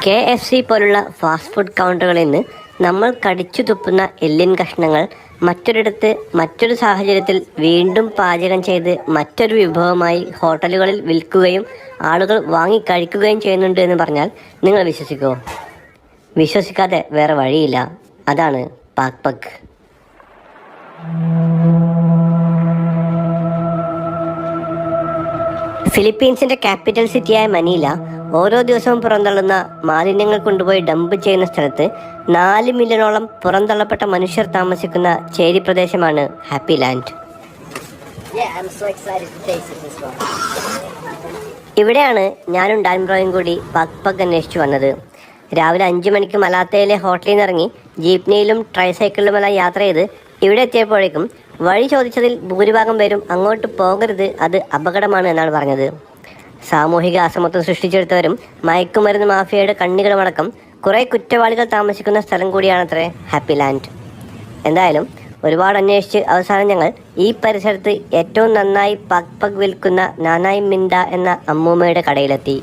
KFC പോലുള്ള fast food കൗണ്ടറുകളിൽ നിന്ന് നമ്മൾ കടിച്ചു തുപ്പുന്ന എല്ലിൻ കഷ്ണങ്ങൾ മറ്റൊരിടത്ത് മറ്റൊരു സാഹചര്യത്തിൽ വീണ്ടും പാചകം ചെയ്ത് മറ്റൊരു വിഭവമായി ഹോട്ടലുകളിൽ വിൽക്കുകയും ആളുകൾ വാങ്ങി കഴിക്കുകയും ചെയ്യുന്നുണ്ട് എന്ന് പറഞ്ഞാൽ നിങ്ങൾ വിശ്വസിക്കുമോ? വിശ്വസിക്കാതെ വേറെ വഴിയില്ല. അതാണ് പാക് പക്. ഫിലിപ്പീൻസിന്റെ ക്യാപിറ്റൽ സിറ്റിയായ മനീല ഓരോ ദിവസവും പുറന്തള്ളുന്ന മാലിന്യങ്ങൾ കൊണ്ടുപോയി ഡംപ് ചെയ്യുന്ന സ്ഥലത്ത് 4 മില്യണോളം പുറന്തള്ളപ്പെട്ട മനുഷ്യർ താമസിക്കുന്ന ചേരി പ്രദേശമാണ് ഹാപ്പി ലാൻഡ്. ഇവിടെയാണ് ഞാനും ഡാൻ ബ്രോയും കൂടി പാക് പക് അന്വേഷിച്ചു വന്നത്. രാവിലെ 5 മണിക്ക് മലാത്തയിലെ ഹോട്ടലിൽ നിന്ന് ഇറങ്ങി ജീപ്നിയിലും ട്രൈസൈക്കിളിലുമെല്ലാം യാത്ര ചെയ്ത് ഇവിടെ എത്തിയപ്പോഴേക്കും വഴി ചോദിച്ചതിൽ ഭൂരിഭാഗം പേരും അങ്ങോട്ട് പോകരുത്, അത് അപകടമാണ് എന്നാണ് പറഞ്ഞത്. സാമൂഹിക അസമത്വം സൃഷ്ടിച്ചെടുത്തവരും മയക്കുമരുന്ന് മാഫിയയുടെ കണ്ണികളുമടക്കം കുറേ കുറ്റവാളികൾ താമസിക്കുന്ന സ്ഥലം കൂടിയാണത്രേ ഹാപ്പി ലാൻഡ്. എന്തായാലും ഒരുപാട് അന്വേഷിച്ച് അവസാനം ഞങ്ങൾ ഈ പരിസരത്ത് ഏറ്റവും നന്നായി പാക് പക് വിൽക്കുന്ന നാനായ് മിൻഡ എന്ന അമ്മൂമ്മയുടെ കടയിലെത്തി.